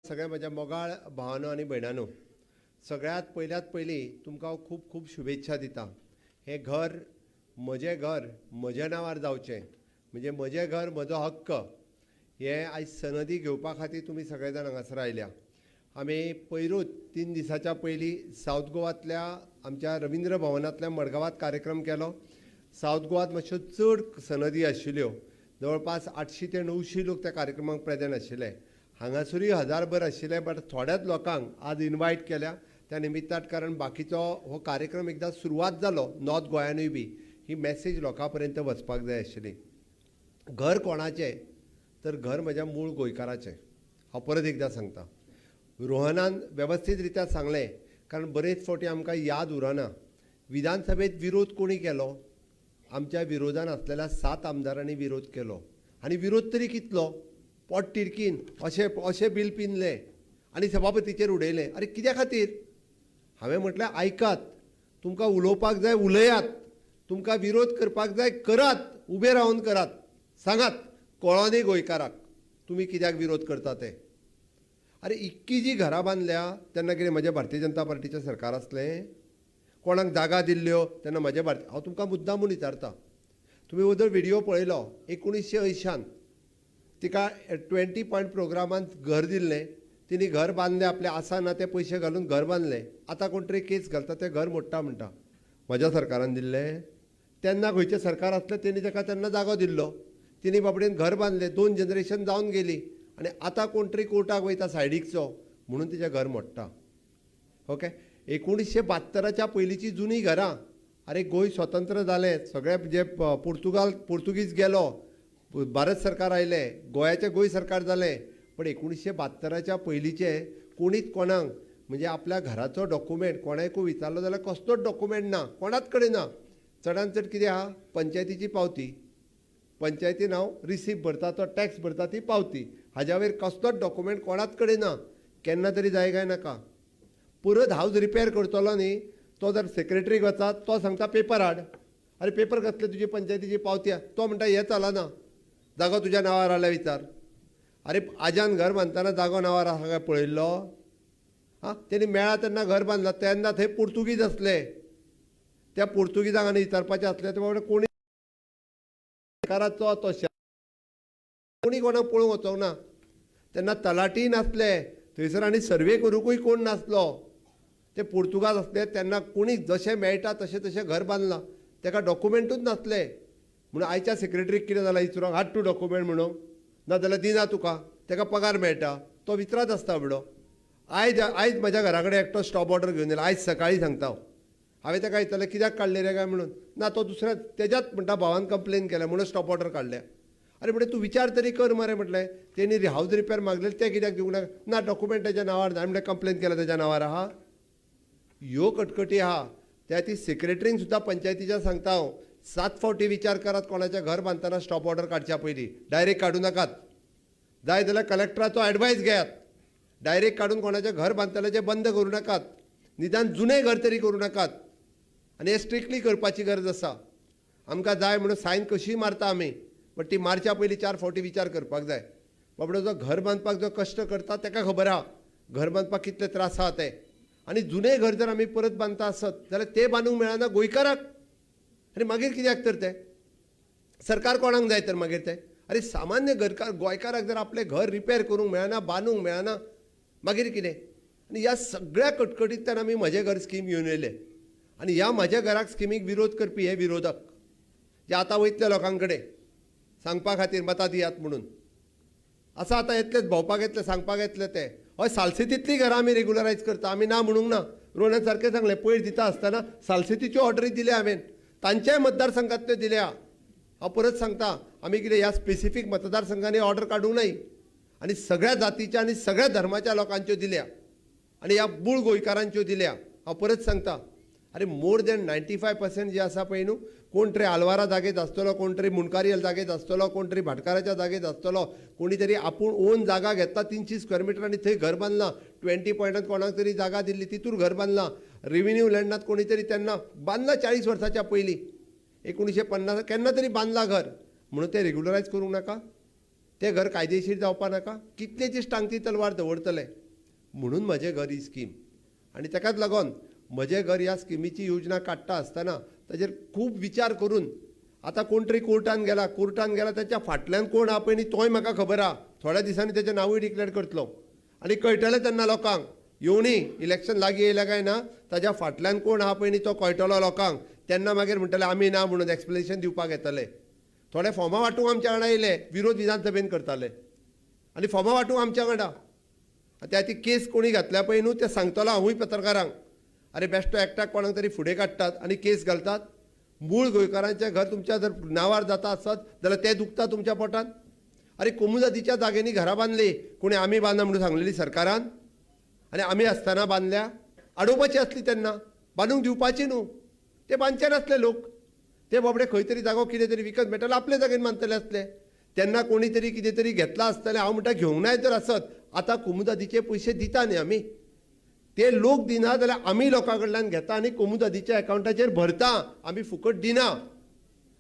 सगळ्या म्हज्या मोगाळ भावांनो आनी भयणांनो, सगळ्यात पयली तुमकां हांव खूब खूब शुभेच्छा दिता. हें घर म्हज्या नांवार जावचें, म्हणजे म्हजें घर म्हजो हक्क. हें आयज सनदी घेवपा खातीर तुमी सगळे जाण हांगासर आयल्या. आमी पयरूच 3 दिसाच्या पयलीं सावथ गोवांतल्या आमच्या रविंद्र भवनांतल्या मडगांवांत कार्यक्रम केलो. सावथ गोवांत मातश्यो चड सनदी आशिल्ल्यो, जवळपास 800 ते 900 लोक त्या कार्यक्रमाक प्रेजेंट आशिल्ले. हांगासरूय 1000 आशिल्ले, बट थोड्याच लोकांक आज इन्वायट केल्या त्या निमित्तान, कारण बाकीचो हो कार्यक्रम एकदां सुरवात जालो नॉर्थ गोंयानूय बी, ही मॅसेज लोकां पर्यंत वचपाक जाय आशिल्ली. घर कोणाचें तर घर म्हज्या मूळ गोंयकाराचें. हांव परत एकदां सांगता. रोहनान वेवस्थीत रित्या सांगलें, कारण बरेच फावटी आमकां याद उरना. विधानसभेत विरोध कोणी केलो? आमच्या विरोधान आसलेल्या 7 आमदारांनी विरोध केलो. आनी विरोध तरी कितलो? पोट तिडकीन अशें बील पिनलें आनी सभापतीचेर उडयलें. अरे कित्या खातीर? हांवें म्हटलें आयकात, तुमकां उलोवपाक जाय उलयात, तुमकां विरोध करपाक जाय करात, उबे रावन करात, सांगात कळोनी गोंयकाराक तुमी कित्याक विरोध करता ते. अरे इतकी जी घरां बांदल्या तेन्ना कितें म्हजें भारतीय जनता पार्टीचें सरकार आसलें? कोणाक जागा दिल्ल्यो तेन्ना म्हजें हांव तुमकां मुद्दामून विचारता. तुमी जर व्हिडियो पळयलो 1980 तिका 20 पॉयंट प्रोग्रामान घर दिल्लें, तिणी घर बांदलें, आपलें आसा ना ते पयशे घालून घर बांदलें. आतां कोण तरी केस घालता तें घर मोडटा म्हणटा. म्हज्या सरकारान दिल्लें? तेन्ना खंयचें सरकार आसलें तेणी ताका तेन्ना जागो दिल्लो, तिणी बाबडेन घर बांदलें, 2 जनरेशन जावन गेलीं, आनी आतां कोण तरी कोर्टाक वयता सायडीकचो म्हणून तिचें घर मोडटा. ओके. 1972च्या पयलींची जुनी घरां. अरे गोंय स्वतंत्र जालें, सगळे जे पोर्तुगीज गेलो, भारत सरकार आयलें, गोंय सरकार जालें, पण 1972च्या पयलींचे कोणीच कोणाक म्हणजे आपल्या घराचो डॉक्युमेंट कोणाकूय विचारलो जाल्यार कसलोच डॉक्युमेंट ना, कोणाच कडेन ना. चडांत चड कितें आहा? पंचायतीची पावती. पंचायतीन हांव रिसिप्ट भरता, तो टॅक्स भरता ती पावती. हाज्या वयर कसलोच डॉक्युमेंट कोणाच कडेन ना. केन्ना तरी जाय काय नाका. परत हावज रिपेर करतलो न्ही, तो जर सेक्रेटरीक वचा, तो सांगता पेपर हाड. अरे पेपर कसले तुजी पंचायतीची पावती? तो म्हणटा हें चलना, जागो तुज्या नांवार आल्या विचार. अरे आज्यान घर बांदतना जागो नांवार आसा काय पळयल्लो? हां, तेणी मेळ्ळा तेन्ना घर बांदलां, तेन्ना थंय पुर्तुगीज आसले. त्या पुर्तुगीजांक आनी विचारपाचें आसलें ते बाबडे कोणी सरकाराचो तो कोणी कोणाक पळोवंक वचोंक ना. तेन्ना तलाटी नासले थंयसर, आनी सर्वे करूंकूय कोण नासलो. ते पुर्तुगाज आसले तेन्ना कोणी जशें मेळटा तशें घर बांदलां. ताका डॉक्युमेंटूच नासले म्हणून आयच्या सेक्रेटरीक कितें जालां विचारूंक हाड तूं डॉक्युमेंट म्हणून, नाजाल्यार दिना तुका, ताका पगार मेळटा, तो विचारत आसता बाबडो. आयज म्हज्या घरा कडेन एकटो स्टॉप ऑर्डर घेवन येयला, आयज सकाळीं सांगता हांव. हांवें ताका विचारलें कित्याक काडले रे काय म्हणून. ना तो दुसऱ्या तेज्याच म्हणटा भावान कंप्लेन केल्या म्हणून स्टॉप ऑर्डर काडल्या. अरे म्हणटा तूं विचार तरी कर मरे म्हटलें. तेणी हावज रिपेर मागलें ते कित्याक दिवंक ना? ना डॉक्युमेंट तेज्या नांवार ना. म्हणलें कंप्लेन केल्या तेज्या नांवार आहा. ह्यो कटकटी आहा. त्या ती सेक्रेटरींक सुद्दां पंचायतीच्या सांगता हांव, 7 फावटी विचार करात कोणाचें घर बांदतना स्टॉप ऑर्डर काडच्या पयलीं. डायरेक्ट काडूं नाकात. जाय जाल्यार कलेक्टराचो एडवायस घेयात. डायरेक्ट काडून कोणाचें घर बांदतल्याचें बंद करूं नाकात. निदान जुनें घर तरी करूं नाकात. आनी हें स्ट्रिक्टली करपाची गरज आसा. आमकां जाय म्हणून सायन कशी मारता आमी, बट ती मारच्या पयलीं 4 फावटी विचार करपाक जाय. बाबडो जो घर बांदपाक जो कश्ट करता ताका खबर आहा घर बांदपाक कितले त्रास आहा ते. आनी जुनें घर जर आमी परत बांदता आसत जाल्यार तें बांदूंक मेळना गोंयकाराक. आनी मागीर कित्याक तर तें सरकार कोणाक जाय तर मागीर तें? अरे सामान्य गोंयकाराक जर आपलें घर रिपेर करूंक मेळना, बांदूंक मेळना, मागीर कितें? आनी ह्या सगळ्या कटकटींतल्यान आमी म्हजें घर स्कीम घेवन येयले. आनी ह्या म्हज्या घराक स्किमीक विरोध करपी हे विरोधक जे आतां वयतले लोकां कडेन सांगपा खातीर मतां दियात म्हणून आसा. आतां येतलेच भोंवपाक येतले, सांगपाक येतले ते. हय, सालसेतींतलीं घरां आमी रेगुलरायज करता, आमी ना म्हणूंक ना. रोहन सारकें सांगलें, पयर दिता आसतना सालसेतीच्यो ऑर्डरी दिल्या हांवें, तांच्याय मतदारसंघांतल्यो दिल्या. हांव परत सांगता, आमी कितें ह्या स्पेसिफीक मतदारसंघांनी ऑर्डर काडूंक नाय. आनी सगळ्या जातीच्या आनी सगळ्या धर्माच्या लोकांच्यो दिल्या, आनी ह्या मूळ गोंयकारांच्यो दिल्या. हांव परत सांगता, अरे मोर दॅन 95% जे आसा पळय न्हू, कोण तरी आलवारा जागेत आसतलो, कोण तरी मुणकारीयल जागेत आसतलो, कोण तरी भाटकाराच्या जागेत आसतलो, कोणी तरी आपूण ओन जागा घेतला 300 स्क्वेअर मिटर आनी थंय घर बांदलां. 20 पॉयंटात कोणाक तरी जागा दिल्ली तितूर घर बांदलां. रेव्हेन्यू लँडांत कोणी तरी तेन्ना बांदलां 40 वर्साच्या पयलीं. 1950 केन्ना तरी बांदलां घर, म्हणून ते रेग्युलरायज करूंक नाका. ते घर कायदेशीर जावपा नाका, कितलेचीच टांगती तलवार दवरतले. म्हणून म्हजें घर ही स्कीम. आनी ताकाच लागून म्हजें घर ह्या स्किमीची योजना काडटा आसतना ताजेर खूब विचार करून आतां कोण तरी कोर्टान गेला त्याच्या फाटल्यान कोण आहा पळय न्ही तोय म्हाका खबर आहा. थोड्या दिसांनी तेजें नांवूय डिक्लेअर करतलो आनी कळटलें तेन्ना लोकांक येवनी इलेक्शन लागीं येयल्या काय ना ताज्या फाटल्यान कोण आहा पळय न्ही तो कळटलो लोकांक. तेन्ना मागीर म्हणटले आमी ना म्हणून एक्सप्लेनेशन दिवपाक येतले. थोडे फॉर्मां वांटूंक आमच्या वांगडा येयले, विरोध विधानसभेन करताले आनी फॉर्मां वांटूंक आमच्या वांगडा. आतां ती केस कोणी घातल्या पळय न्हू तें सांगतलो हांवूय पत्रकारांक. अरे बेश्टो एकट्याक कोणाक तरी फुडें काडटात आनी केस घालतात. मूळ गोंयकारांचें घर तुमच्या जर नांवार जाता आसत जाल्यार तें दुखता तुमच्या पोटान. अरे कोमुजादीच्या जाग्यांनी घरां बांदली, कोणी आमी बांदा म्हणून सांगलेली सरकारान आनी आमी आसतना बांदल्या. अडोवपाची आसली तेन्ना, बांदूंक दिवपाची न्हू. ते बांदचे नासले लोक. ते बाबडे खंय तरी जागो कितें तरी विकत मेळटलो आपले जागेन बांदतले आसले. तेन्ना कोणी तरी कितें तरी घेतला आसतलें. हांव म्हणटा घेवंक नाय तर आसत. आतां कोमुजादीचे पयशे दिता न्ही आमी. ते लोक दिना जाल्यार आमी लोकां कडल्यान घेता आनी कोमुजादीच्या एकावंटाचेर भरता. आमी फुकट दिना.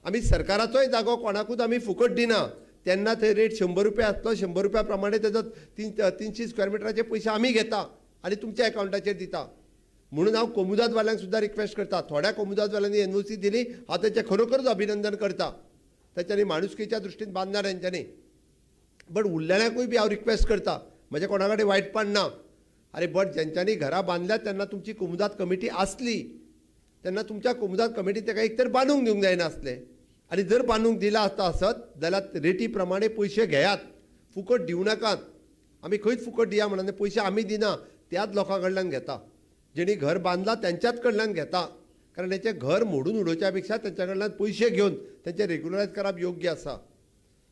आमी सरकाराचोय जागो कोणाकूच आमी फुकट दिना. तेन्ना थंय रेट 100 रुपया आसलो. 100 रुपया प्रमाणे तेजो 300 स्क्वेअर मिटराचे पयशे आमी घेता आनी तुमच्या एकावंटाचेर दिता. म्हणून हांव कोमुजादवाल्यांक सुद्दां रिक्वेस्ट करता. थोड्या कोमुजादवाल्यांनी एनओसी दिली, हांव तेचें खरोखरच अभिनंदन करता. तेच्यांनी माणुसकीच्या दृश्टीन बांदना तेंच्यांनी. बट उरलेल्यांकूय बी हांव रिक्वेस्ट करता. म्हजें कोणा कडेन वायटपण ना. अरे बट जेंच्यांनी घरां बांदल्यात तेन्ना तुमची कोमुजाद कमिटी आसली तेन्ना तुमच्या कोमुजाद कमिटीन ताका एक तर बांदूंक दिवंक जायनासलें. आनी जर बांदूंक दिला आसत जाल्यार रेटी प्रमाणे पयशे घेयात, फुकट दिवं नाकात. आमी खंयच फुकट दिया म्हणून पयशे आमी दिना, त्याच लोकां कडल्यान घेता. जेणी घर बांदलां तेंच्याच कडल्यान घेता. कारण तेचें घर मोडून उडोवच्या पेक्षा तेंच्या कडल्यान पयशे घेवन तेंचें रेग्युलरायज करप योग्य आसा.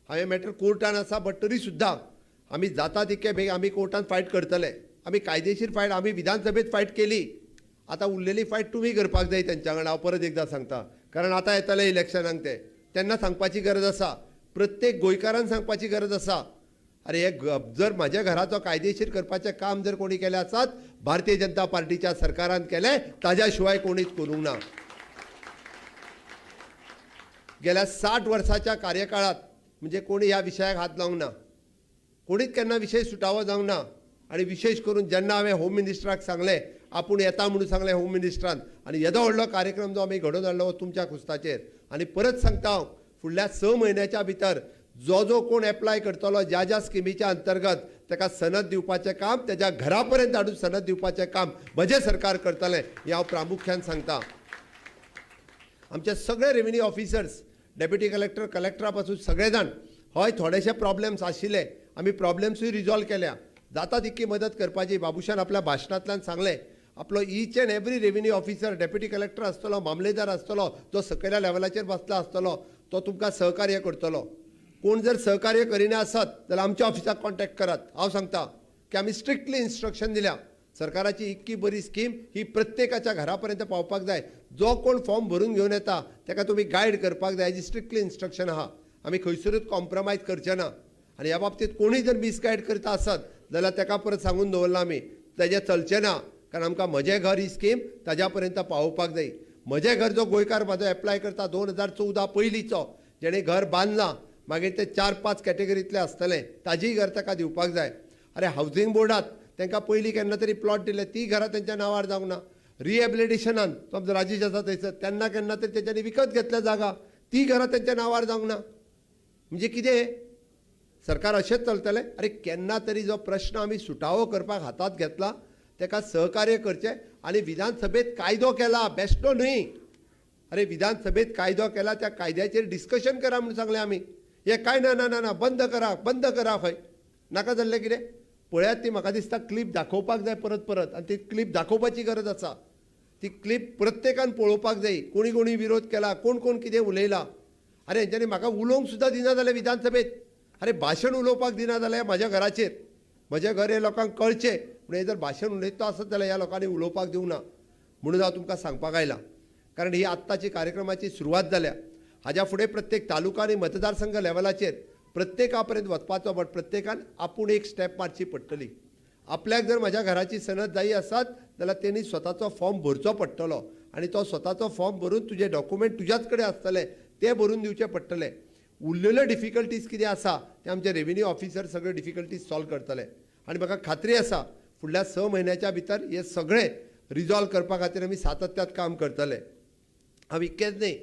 हांवें मॅटर कोर्टान आसा बट तरी सुद्दां आमी जाता तितके बेग आमी कोर्टान फायट करतले. आमी कायदेशीर फायट आमी विधानसभेत फायट केली. आतां उरलेली फायट तुमी करपाक जाय तेंच्या वांगडा. हांव परत एकदां सांगता. कारण आतां येतले इलेक्शनाक तेन्ना सांगपाची गरज आसा. प्रत्येक गोंयकारान सांगपाची गरज आसा. अरे हे जर म्हाज्या घराचो कायदेशीर करपाचें काम जर कोणी केलें आसत भारतीय जनता पार्टीच्या सरकारान केलें, ताज्या शिवाय कोणीच करूंक ना. गेल्या 60 वर्साच्या कार्यकाळात म्हणजे कोणी ह्या विशयाक हात लावंक ना. कोणीच केन्ना विशय सुटावो जावंक ना. आनी विशेश करून जेन्ना हांवें होम मिनिस्टराक सांगलें, आपूण येता म्हणून सांगलें होम मिनिस्टरान, आनी येदो व्हडलो कार्यक्रम जो आमी घडोवन हाडलो तुमच्या कुस्ताचेर. आनी परत सांगता हांव, फुडल्या 6 म्हयन्याच्या भितर जो कोण एप्लाय करतलो ज्या स्किमीच्या अंतर्गत ताका सनद दिवपाचें काम, तेज्या घरा पर्यंत हाडून सनद दिवपाचें काम म्हजें सरकार करतलें हें हांव प्रामुख्यान सांगता. आमचे सगळे रेव्हेन्यू ऑफिसर्स, डेप्युटी कलेक्टर, कलेक्टरा पासून सगळे जाण, हय थोडेशे प्रॉब्लेम्स आशिल्ले, आमी प्रॉब्लेम्सूय रिजॉल्व केल्या. जाता तितकी मदत करपाची. बाबुशान आपल्या भाशणांतल्यान सांगलें, आपलो each end every revenue officer, deputy collector आसतलो, मामलेदार आसतलो, जो सकयल्या लेवलाचेर बसला आसतलो, तो तुमकां सहकार्य करतलो. कोण जर सहकार्य करिना आसत जाल्यार आमच्या ऑफिसाक कॉन्टॅक्ट करात. हांव सांगता की आमी स्ट्रिक्टली इन्स्ट्रक्शन दिल्या. सरकाराची इतकी बरी स्कीम ही प्रत्येकाच्या घरापर्यंत पावपाक जाय. जो कोण फॉर्म भरून घेवन येता ताका तुमी गायड करपाक जाय. हेजी स्ट्रिक्टली इन्स्ट्रक्शन आहा. आमी खंयसरूच कॉम्प्रमायज करचे ना. आनी ह्या बाबतींत कोणूय जर मिसगायड करता आसत जाल्यार ताका परत सांगून दवरलां आमी, तेजें चलचें ना. कारण आमकां म्हजें घर ही स्कीम ताज्या पर्यंत पावोवपाक जाय. म्हजें घर जो गोंयकार म्हाजो एप्लाय करता 2014 पयलींचो, जेणे घर बांदलां, मागीर ते 4-5 कॅटेगरींतले आसतले, ताजीय घर ताका दिवपाक जाय. अरे हावजींग बोर्डात तांकां पयलीं केन्ना तरी प्लॉट दिले, ती घरां तेंच्या नांवार जावंक ना. रिहेबिलिटेशनान समज राजेश आसा थंयसर, तेन्ना केन्ना तरी तेच्यांनी विकत घेतल्या जागा, ती घरां तेंच्या नांवार जावंक ना. म्हणजे कितें सरकार अशेंच चलतलें? अरे केन्ना तरी जो प्रश्न आमी सुटावो करपाक हातांत घेतला ताका सहकार्य करचें. आनी विधानसभेत कायदो केला, बेश्टो न्हय. अरे विधानसभेत कायदो केला, त्या कायद्याचेर डिस्कशन करा म्हणून सांगलें आमी. हे काय ना ना ना बंद करा खंय. नाका जाल्लें कितें? पळयात ती म्हाका दिसता क्लीप दाखोवपाक जाय परत परत, आनी ती क्लीप दाखोवपाची गरज आसा. ती क्लीप प्रत्येकान पळोवपाक जाय. कोणी कोणी विरोध केला, कोण कितें उलयला. अरे हेंच्यांनी म्हाका उलोवंक सुद्दां दिना जाल्यार विधानसभेत, अरे भाशण उलोवपाक दिना जाल्यार म्हाज्या घराचेर, म्हजें घर हे लोकांक कळचें पूण हे जर भाशण उलयता आसत जाल्यार ह्या लोकांनी उलोवपाक दिवंक ना. म्हणून हांव तुमकां सांगपाक आयलां. कारण ही आत्ताची कार्यक्रमाची सुरवात जाल्या. हाज्या फुडें प्रत्येक तालुका आनी मतदारसंघ लेवलाचेर प्रत्येका पर्यंत वचपाचो, बट प्रत्येकान आपूण एक स्टेप मारची पडटली. आपल्याक जर म्हज्या घराची सनद जायी आसत जाल्यार तेणी स्वताचो फॉर्म भरचो पडटलो. आनी तो स्वताचो फॉर्म भरून तुजे डॉक्युमेंट तुज्याच कडेन आसतले ते भरून दिवचे पडटले. उरलेल्यो डिफिकल्टीज कितें आसा ते आमचे रेव्हेन्यू ऑफिसर सगळे डिफिकल्टीज सॉल्व करतले आनी म्हाका खात्री आसा फुडल्या 6 म्हयन्याच्या भितर हे सगळे रिजॉल्व करपा खातीर आमी सातत्यात काम करतले. हांव इतकेंच न्ही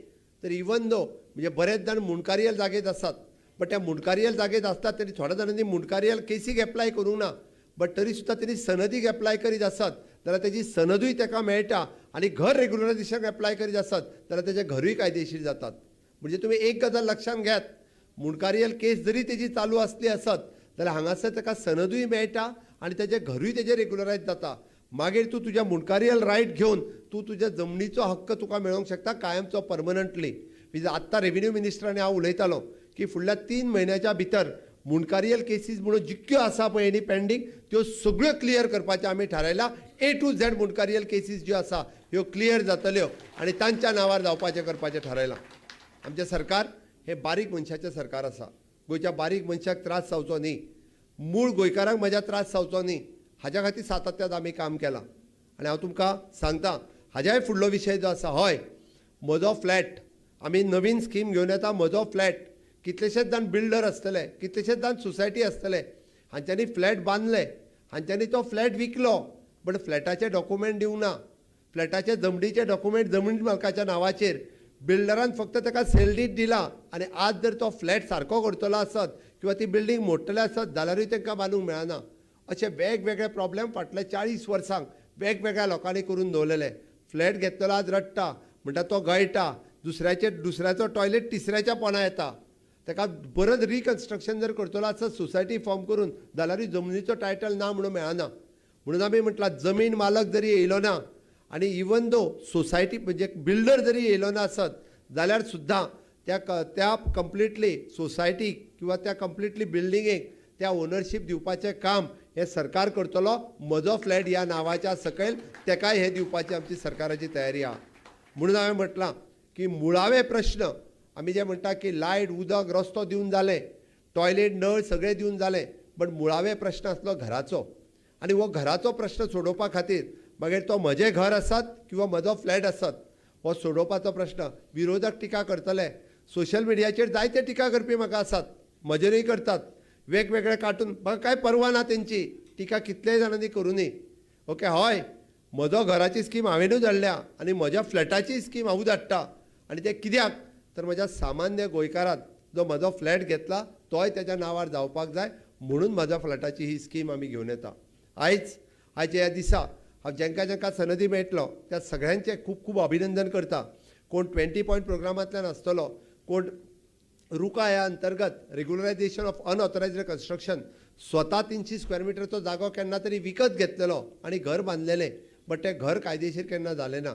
तर इवन दो म्हणजे बरेच जाण मुणकारियल जागेत आसात बट त्या मुणकारियल जागेत आसतात तरी थोड्या जाणांनी मुणकारियल केसीक एप्लाय करूंक ना बट तरी सुद्दां तेणी सनदीक एप्लाय करीत आसात जाल्यार तेजी सनदूय ताका मेळटा आनी घर रेग्युलरायझेशनाक एप्लाय करीत आसात जाल्यार तेजे घरूय कायदेशीर जातात. म्हणजे तुमी एक गजाल लक्षांत घेयात मुणकारियल केस जरी तेजी चालू आसली आसत जाल्यार हांगासर ताका सनदूय मेळटा आनी तेजें घरूय तेजें रेग्युलरायज जाता. मागीर तूं तुज्या मुणकारियल रायट घेवन तूं तुज्या जमनीचो हक्क तुका मेळोवंक शकता कायमचो परमनंटली. म्हणजे आत्तां रेव्हेन्यू मिनिस्टरांनी हांव उलयतालो की फुडल्या 3 म्हयन्याच्या भितर मुणकारियल केसीस म्हणून जितक्यो आसा पळय न्ही पेंडींग त्यो सगळ्यो क्लियर करपाचें आमी थारायलां. A to Z मुणकारियल केसीस ज्यो आसा ह्यो क्लियर जातल्यो आनी तांच्या नांवार जावपाचें करपाचें थारायलां. आमचें सरकार हें बारीक मनशाचें सरकार आसा. गोंयच्या बारीक मनशाक त्रास जावचो न्ही, मूळ गोंयकारांक म्हज्या त्रास जावचो न्ही हाज्या खातीर सातत्यान आमी काम केलां. आनी हांव तुमकां सांगतां हाज्याय फुडलो विशय जो आसा हय म्हजो फ्लॅट आमी नवीन स्कीम घेवन येता. म्हजो फ्लॅट कितलेशेच जाण बिल्डर आसतले, कितलेशेच जाण सोसायटी आसतले, हांच्यांनी फ्लॅट बांदले, हांच्यांनी तो फ्लॅट विकलो बट फ्लॅटाचे डॉक्युमेंट दिवंक ना. फ्लॅटाचे जमनीचे डॉक्युमेंट जमनी मालकाच्या नांवाचेर बिल्डरान फक्त ताका सेल डीड दिला आनी आज जर तो फ्लॅट सारको करतलो आसत किंवा ती बिल्डींग मोडटले आसत जाल्यारूय तांकां बांदूंक मेळना. अशे वेगवेगळे प्रॉब्लेम फाटल्या 40 वर्सांक वेगवेगळ्या लोकांनी करून दवरलेले. फ्लॅट घेतलेलो आज रडटा म्हणटा तो गळटा, दुसऱ्याचो टॉयलेट तिसऱ्याच्या पोंदा येता. ताका परत रिकन्स्ट्रक्शन जर करतलो आसत सोसायटी फॉर्म करून जाल्यारूय जमनीचो टायटल ना म्हणून मेळना. म्हणून आमी म्हटलां जमीन मालक जरी येयलो ना आनी इवन दो सोसायटी म्हणजे बिल्डर जरी येयलो ना आसत जाल्यार सुद्दां त्या कंप्लिटली सोसायटीक किंवा त्या कंप्लिटली बिल्डिंगेक त्या ओनरशीप दिवपाचें काम हें सरकार करतलो. म्हजो फ्लॅट ह्या नांवाच्या सकयल ताकाय हें दिवपाची आमची सरकाराची तयारी आहा. म्हणून हांवें म्हटलां की मुळावे प्रश्न आमी जे म्हणटा की लायट उदक रस्तो दिवन जालें, टॉयलेट नळ सगळें दिवन जालें बट मुळावे प्रश्न आसलो घराचो. आनी हो घराचो प्रश्न सोडोवपा खातीर मागीर तो म्हजें घर आसत किंवा म्हजो फ्लॅट आसत हो सोडोवपाचो प्रश्न विरोधक टिका करतले. सोशल मिडियाचेर जायते टिका करपी म्हाका आसात, म्हजेरूय करतात वेगवेगळे कार्टून, म्हाका कांय परवा ना तेंची टिका कितलेय जाणांनी करूं न्ही. ओके हय म्हजो घराची स्कीम हांवेनूच हाडल्या आनी म्हज्या फ्लॅटाची स्कीम हांवूच हाडटा आनी तें कित्याक तर म्हज्या सामान्य गोंयकाराक जो म्हजो फ्लॅट घेतला तोय तेज्या नांवार जावपाक जाय म्हणून म्हज्या फ्लॅटाची ही स्कीम आमी घेवन येता. आयच्या ह्या दिसा हांव जेंका जेंका सनदी मेळटलो त्या सगळ्यांचें खूब खूब अभिनंदन करता. कोण 20 पॉयंट प्रोग्रामांतल्यान आसतलो, कोण रुका ह्या अंतर्गत रेग्युलरायझेशन ऑफ अनऑथरायज्ड कन्स्ट्रक्शन स्वता 300 स्क्वेअर मिटरचो जागो केन्ना तरी विकत घेतलेलो आनी घर बांदलेलें बट तें घर कायदेशीर केन्ना जालें ना.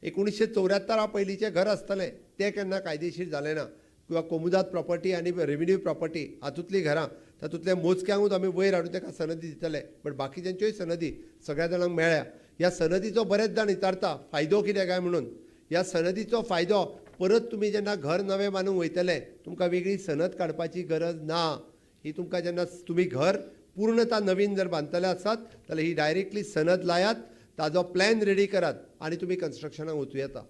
1974 पयलींचें घर आसतलें तें केन्ना कायदेशीर जालें ना. किंवा कोमुदात प्रॉपर्टी आनी रेव्हेन्यू प्रॉपर्टी हातूंतलीं घरां तातूंतल्या मोजक्यांकूच आमी वयर हाडून ताका सनदी दितले बट बाकीच्यांच्योय सनदी सगळ्या जाणांक मेळ्ळ्या. ह्या सनदीचो बरेच जाण विचारता फायदो कितें काय म्हणून. ह्या सनदीचो फायदो परत तुमी जेन्ना घर नवें बांदूंक वयतले तुमकां वेगळी सनद काडपाची गरज ना. ही तुमकां जेन्ना तुमी घर पूर्णता नवीन जर बांदतले आसात जाल्यार ही डायरेक्टली सनद लायात, ताजो प्लॅन रेडी करात आनी तुमी कन्स्ट्रक्शनाक वचूं येता.